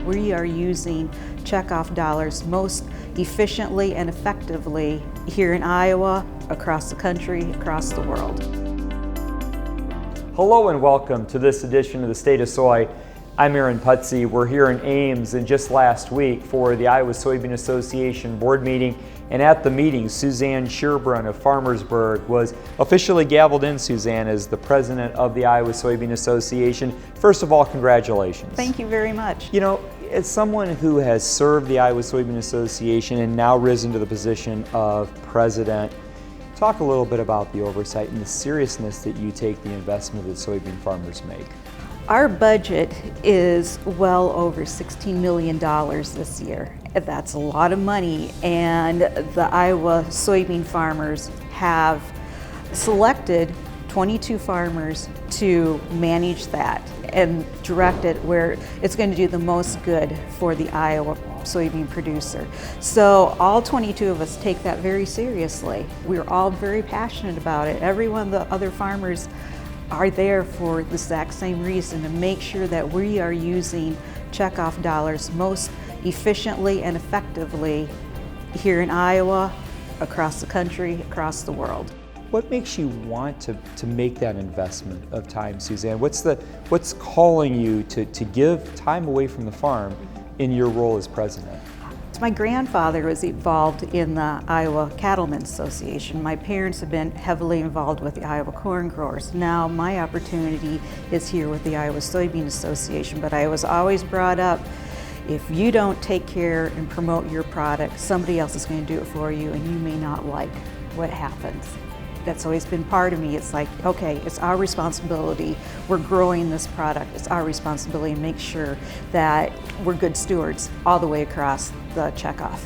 we are using checkoff dollars most efficiently and effectively here in Iowa, across the country, across the world. Hello and welcome to this edition of the State of Soy. I'm Aaron Putsey. We're here in Ames, and just last week for the Iowa Soybean Association board meeting. And at the meeting, Suzanne Shirbroun of Farmersburg was officially gavelled in, Suzanne, as the president of the Iowa Soybean Association. First of all, congratulations. Thank you very much. You know, as someone who has served the Iowa Soybean Association and now risen to the position of president, talk a little bit about the oversight and the seriousness that you take the investment that soybean farmers make. Our budget is well over $16 million this year. That's a lot of money, and the Iowa soybean farmers have selected 22 farmers to manage that and direct it where it's going to do the most good for the Iowa soybean producer. So all 22 of us take that very seriously. We're all very passionate about it. Every one of the other farmers are there for the exact same reason, to make sure that we are using checkoff dollars most efficiently and effectively here in Iowa, across the country, across the world. What makes you want to make that investment of time, Suzanne? What's calling you to give time away from the farm in your role as president? My grandfather was involved in the Iowa Cattlemen's Association. My parents have been heavily involved with the Iowa Corn Growers. Now my opportunity is here with the Iowa Soybean Association, but I was always brought up, if you don't take care and promote your product, somebody else is going to do it for you, and you may not like what happens. That's always been part of me. It's like, okay, it's our responsibility. We're growing this product. It's our responsibility to make sure that we're good stewards all the way across the checkoff.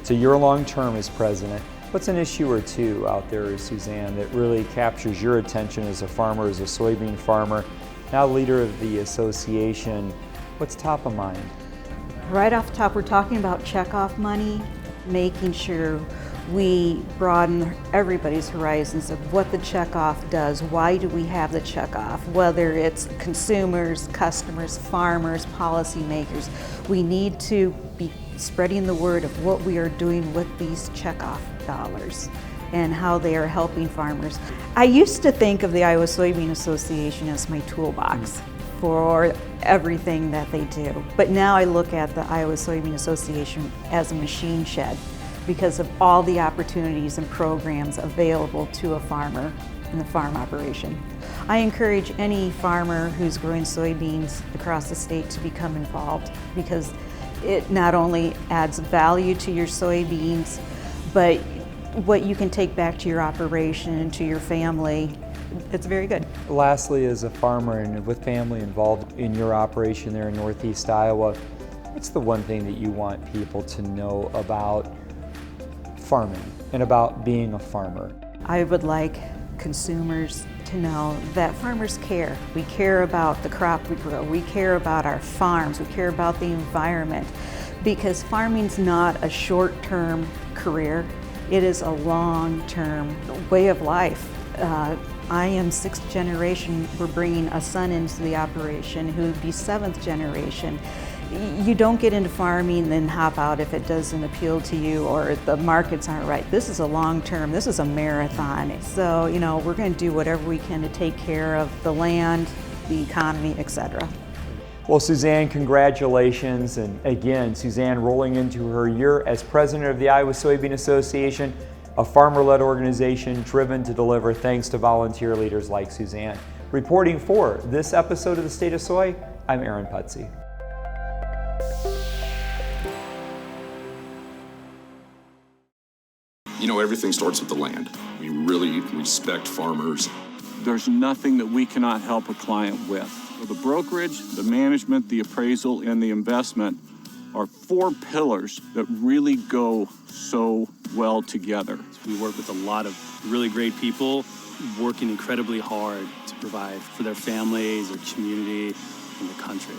So your long term as president, what's an issue or two out there, Suzanne, that really captures your attention as a farmer, as a soybean farmer, now leader of the association? What's top of mind? Right off the top, we're talking about checkoff money, making sure we broaden everybody's horizons of what the checkoff does. Why do we have the checkoff? Whether it's consumers, customers, farmers, policymakers, we need to be spreading the word of what we are doing with these checkoff dollars and how they are helping farmers. I used to think of the Iowa Soybean Association as my toolbox for everything that they do. But now I look at the Iowa Soybean Association as a machine shed, because of all the opportunities and programs available to a farmer in the farm operation. I encourage any farmer who's growing soybeans across the state to become involved, because it not only adds value to your soybeans, but what you can take back to your operation and to your family, it's very good. Lastly, as a farmer and with family involved in your operation there in Northeast Iowa, what's the one thing that you want people to know about farming and about being a farmer? I would like consumers to know that farmers care. We care about the crop we grow. We care about our farms. We care about the environment, because farming's not a short-term career. It is a long-term way of life. I am 6th generation. We're bringing a son into the operation who would be 7th generation. You don't get into farming and then hop out if it doesn't appeal to you or the markets aren't right. This is a long term, this is a marathon. So, you know, we're going to do whatever we can to take care of the land, the economy, etc. Well, Suzanne, congratulations. And again, Suzanne rolling into her year as president of the Iowa Soybean Association, a farmer-led organization driven to deliver thanks to volunteer leaders like Suzanne. Reporting for this episode of the State of Soy, I'm Aaron Putsey. You know, everything starts with the land. We really respect farmers. There's nothing that we cannot help a client with. So the brokerage, the management, the appraisal, and the investment are 4 pillars that really go so well together. We work with a lot of really great people working incredibly hard to provide for their families, their community, and the country.